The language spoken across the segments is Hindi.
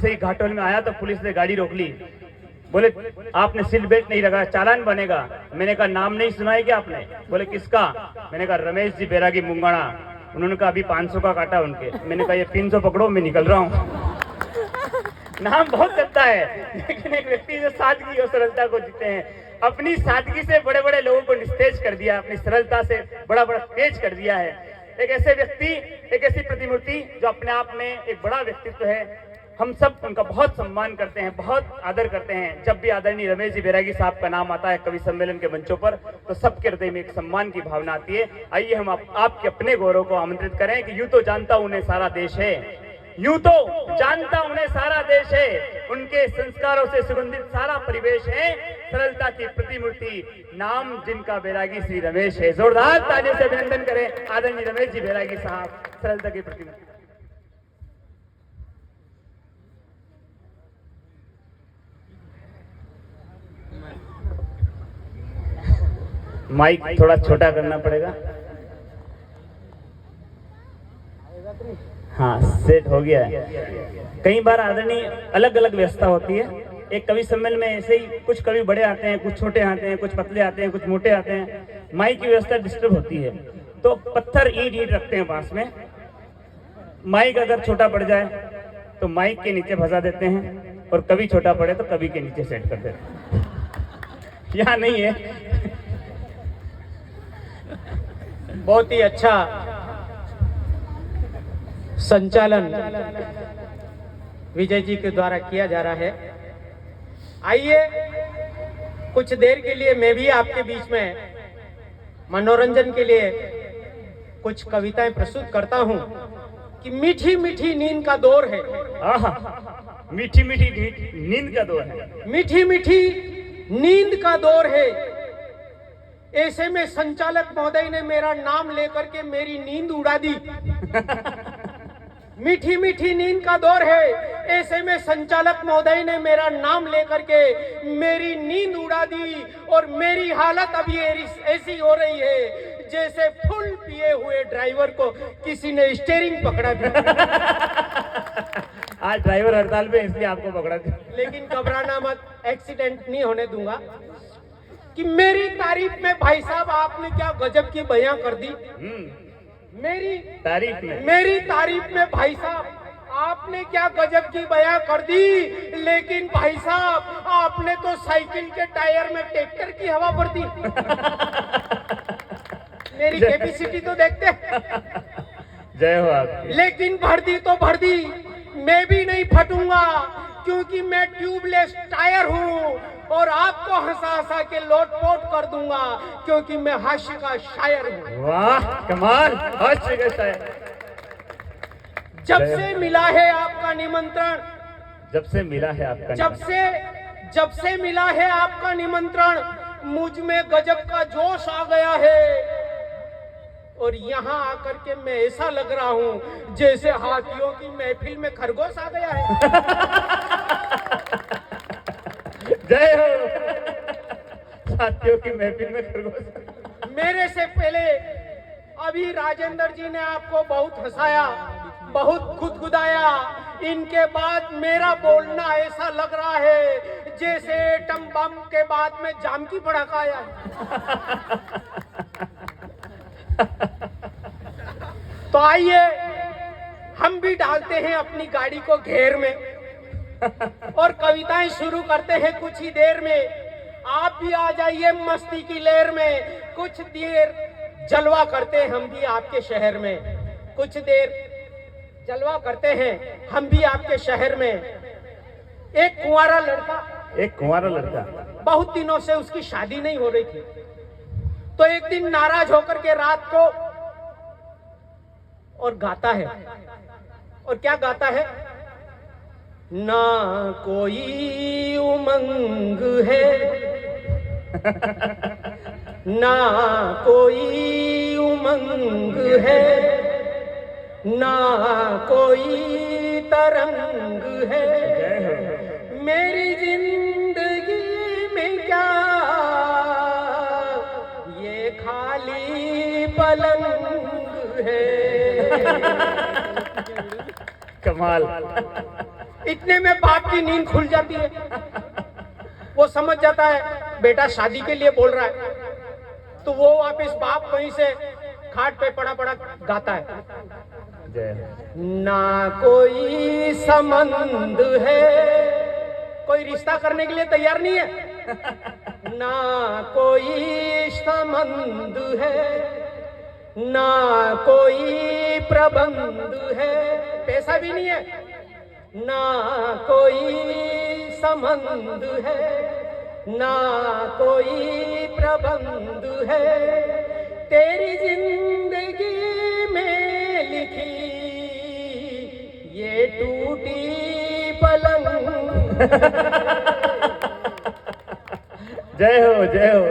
से ही घाटोल में आया तो पुलिस ने गाड़ी रोक ली। बोले आपने सीट बेल्ट नहीं लगाया, चालान बनेगा। मैंने कहा नाम नहीं सुना है क्या आपने? बोले किसका? मैंने कहा रमेश जी बैरागी मुंगाना। उन्होंने कहा अभी 500 का काटा उनके। मैंने कहा ये 300 पकड़ो, मैं निकल रहा हूँ। नाम बहुत चलता है, लेकिन एक व्यक्ति जो सादगी और सरलता को जीते हैं, अपनी सादगी से बड़े बड़े लोगों को निस्तेज कर दिया, अपनी सरलता से बड़ा बड़ा तेज कर दिया है। एक ऐसे व्यक्ति, एक ऐसी प्रतिमूर्ति जो अपने आप में एक बड़ा व्यक्तित्व है। हम सब उनका बहुत सम्मान करते हैं, बहुत आदर करते हैं। जब भी आदरणीय रमेश जी बैरागी साहब का नाम आता है कवि सम्मेलन के मंचों पर, तो सबके हृदय में एक सम्मान की भावना आती है। आइए हम आपके अपने गौरव को आमंत्रित करें कि यूं तो जानता उन्हें सारा देश है, यूं तो जानता उन्हें सारा देश है, उनके संस्कारों से सुगंधित सारा परिवेश है, सरलता की प्रतिमूर्ति, नाम जिनका बैरागी श्री रमेश है। जोरदार तालियों से अभिनंदन करें आदरणीय रमेश जी बैरागी साहब, सरलता की प्रतिमूर्ति। माइक थोड़ा छोटा करना पड़ेगा। हाँ, सेट हो गया है। कई बार आदरणीय अलग अलग व्यवस्था होती है। एक कवि सम्मेलन में ऐसे ही कुछ कवि बड़े आते हैं, कुछ छोटे आते हैं, कुछ पतले आते हैं, कुछ मोटे आते हैं। माइक की व्यवस्था डिस्टर्ब होती है, तो पत्थर ईंट रखते हैं पास में। माइक अगर छोटा पड़ जाए तो माइक के नीचे फंसा देते हैं, और कवि छोटा पड़े तो कवि के नीचे सेट कर देते हैं। यहाँ नहीं है। बहुत ही अच्छा संचालन विजय जी के द्वारा किया जा रहा है। आइए कुछ देर के लिए मैं भी आपके बीच में मनोरंजन के लिए कुछ कविताएं प्रस्तुत करता हूं कि मीठी मीठी नींद का दौर है। मीठी मीठी नींद का दौर है, मीठी मीठी नींद का दौर है। ऐसे में संचालक महोदय ने मेरा नाम लेकर के मेरी नींद उड़ा दी। मीठी मीठी नींद का दौर है, ऐसे में संचालक महोदय ने मेरा नाम लेकर के मेरी नींद उड़ा दी, और मेरी हालत अभी ऐसी हो रही है जैसे फुल पिए हुए ड्राइवर को किसी ने स्टीयरिंग पकड़ा दिया। आज ड्राइवर हड़ताल पे, इसलिए आपको पकड़ा दिया। लेकिन घबराना मत, एक्सीडेंट नहीं होने दूंगा। कि मेरी तारीफ में भाई साहब आपने क्या गजब की बयां कर दी। मेरी तारीफ में भाई साहब आपने क्या गजब की बयां कर दी। लेकिन भाई साहब आपने तो साइकिल के टायर में ट्रैक्टर की हवा भर दी। मेरी कैपेसिटी तो देखते। जय हो आप। लेकिन भर दी तो भर दी, मैं भी नहीं फटूंगा, क्योंकि मैं ट्यूबलेस टायर हूँ, और आपको हंसा हंसा के लोटपोट कर दूंगा, क्योंकि मैं हास्य का शायर हूँ। वाह कमाल, हास्य का शायर। जब से मिला है आपका निमंत्रण, जब से मिला है आपका जब से मिला है आपका निमंत्रण, मुझ में गजब का जोश आ गया है। और यहाँ आकर के मैं ऐसा लग रहा हूँ जैसे हाथियों की महफिल में खरगोश आ गया है। जय हो। हाथियों की महफिल में खरगोश। मेरे से पहले अभी राजेंद्र जी ने आपको बहुत हंसाया, बहुत गुदगुदाया। इनके बाद मेरा बोलना ऐसा लग रहा है जैसे एटम बम के बाद में जाम की पड़ाका आया। तो आइए हम भी डालते हैं अपनी गाड़ी को घेर में, और कविताएं शुरू करते हैं कुछ ही देर में। आप भी आ जाइए मस्ती की लहर में, कुछ देर जलवा करते हैं हम भी आपके शहर में, कुछ देर जलवा करते हैं हम भी आपके शहर में। एक कुंवारा लड़का, बहुत दिनों से उसकी शादी नहीं हो रही थी, तो एक दिन नाराज होकर के रात को और गाता है। और क्या गाता है? ना कोई उमंग है, ना कोई उमंग है, ना कोई तरंग है, मेरी जिंदगी में क्या ये खाली पलंग है। कमाल। इतने में बाप की नींद खुल जाती है। वो समझ जाता है बेटा शादी के लिए बोल रहा है, तो वो वापिस बाप वहीं से खाट पे पड़ा पड़ा गाता है, जय हो। ना कोई संबंध है, कोई रिश्ता करने के लिए तैयार नहीं है, ना कोई संबंध है, ना कोई प्रबंध है, पैसा भी नहीं है, ना कोई संबंध है, ना कोई प्रबंध है, तेरी जिंदगी में लिखी ये टूटी पलंग। जय हो, जय हो।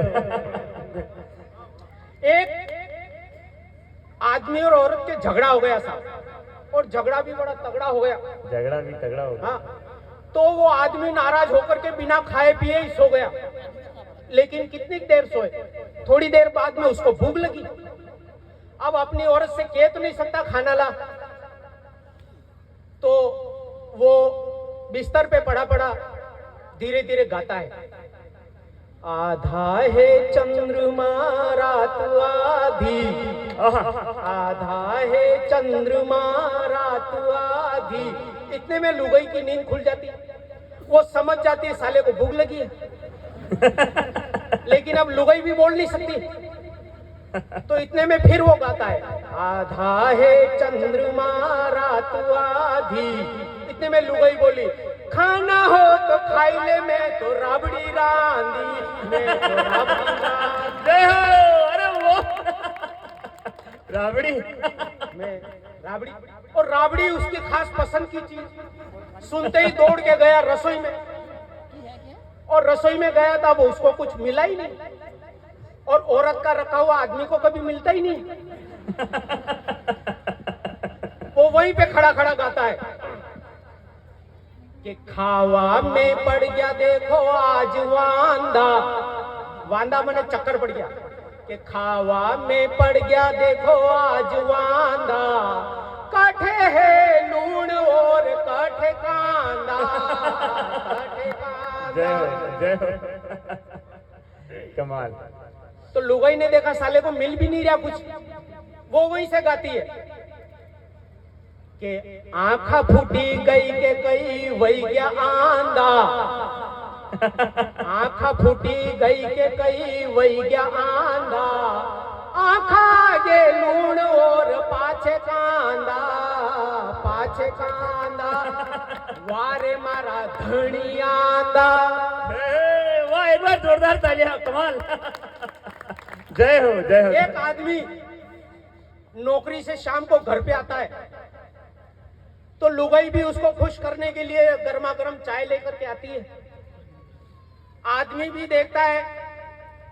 एक आदमी और औरत के झगड़ा हो गया साहब, और झगड़ा भी बड़ा तगड़ा हो गया। झगड़ा भी तगड़ा हो गया। हाँ, तो वो आदमी नाराज होकर के बिना खाए पिए ही सो गया। लेकिन कितनी देर सोए, थोड़ी देर बाद में उसको भूख लगी। अब अपनी औरत से कह तो नहीं सकता खाना ला, तो वो बिस्तर पे पड़ा पड़ा धीरे धीरे गाता है, आधा है चंद्रमा रात आधी, आधा है चंद्रमा रात आधी। इतने में लुगाई की नींद खुल जाती, वो समझ जाती है साले को भूख लगी है। लेकिन अब लुगाई भी बोल नहीं सकती, तो इतने में फिर वो गाता है, आधा है चंद्रमा रात आधी। इतने में लुगाई बोली, खाना हो तो खाई ले, मैं तो राबड़ी रांधी, मैं तो राबड़ी रांधी। जय हो। अरे वो राबड़ी, मैं राबड़ी, और राबड़ी उसकी खास पसंद की चीज। सुनते ही दौड़ के गया रसोई में, और रसोई में गया था, वो उसको कुछ मिला ही नहीं, और औरत का रखा हुआ आदमी को कभी मिलता ही नहीं। वो वहीं पे खड़ा खड़ा गाता है कि खावा में पड़ गया देखो आज वांदा, वांदा मैंने चक्कर पड़ गया, कि खावा में पड़ गया देखो आज वांदा, काठे है लूण और काठे कांदा, काठे जय कांदा। हो, जय हो। कमाल। तो लुगाई ने देखा साले को मिल भी नहीं रहा कुछ, वो वहीं से गाती है कि आंखा फूटी गई के कई वही गया आंधा, आंखा फूटी गई के कई वही गया आंधा, आंखा गे लूण और पाछे कांदा, पाछे कांदा, वारे मारा धनी आंदा। वाह, एक बार जोरदार तालियां। कमाल। जय हो, जय हो। एक आदमी नौकरी से शाम को घर पे आता है, तो लुगाई भी उसको खुश करने के लिए गर्मा गर्म चाय लेकर के आती है। आदमी भी देखता है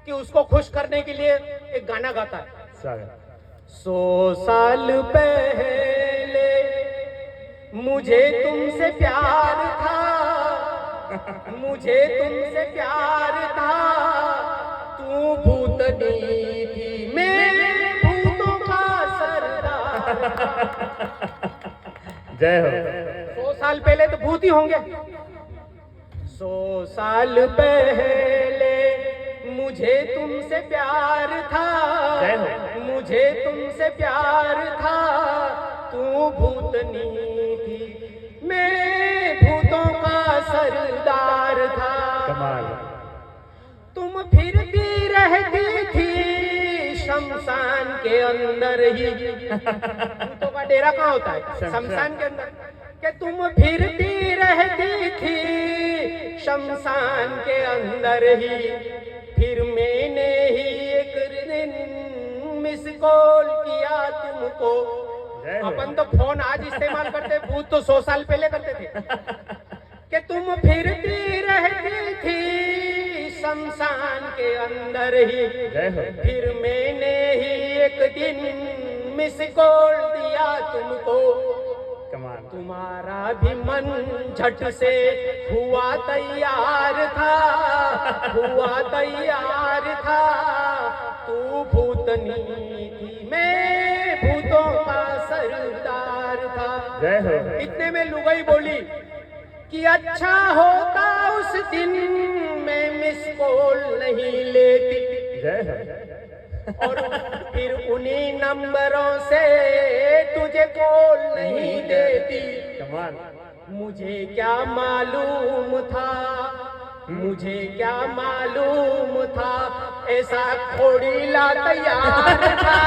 कि उसको खुश करने के लिए एक गाना गाता है, स्वागत। 100 साल पहले मुझे तुमसे प्यार था, मुझे तुमसे प्यार था, तू भूतनी थी, मैं भूतों का सरदार। जय हो। 100 साल पहले तो भूत ही होंगे। 100 साल पहले मुझे तुमसे प्यार था, जय हो। मुझे तुमसे प्यार था, तू भूतनी थी, मैं भूतों का सरदार था। कमाल। तुम फिरती रहती थी शमशान के अंदर ही। भूतों का डेरा कहाँ होता है? शमशान के अंदर। कि तुम फिरती रहती थी शमशान के अंदर ही, फिर मैंने ही एक दिन मिस कॉल किया तुमको। अपन तो फोन आज इस्तेमाल करते, भूत तो 100 साल पहले करते थे। कि तुम फिरती रहती थी शमशान के अंदर ही, फिर मैंने ही एक दिन मिस कॉल दिया तुमको। तुम्हारा भी मन झट से हुआ तैयार था, हुआ तैयार था, तू भूतनी थी, मैं भूतों का सरदार था। इतने में लुगाई बोली, कि अच्छा होता उस दिन मैं मिस कॉल नहीं लेती जय है। और फिर उन्हीं नंबरों से तुझे कॉल नहीं देती। कमाल। मुझे क्या मालूम था, मुझे क्या मालूम था ऐसा खोड़ीला तैयार था।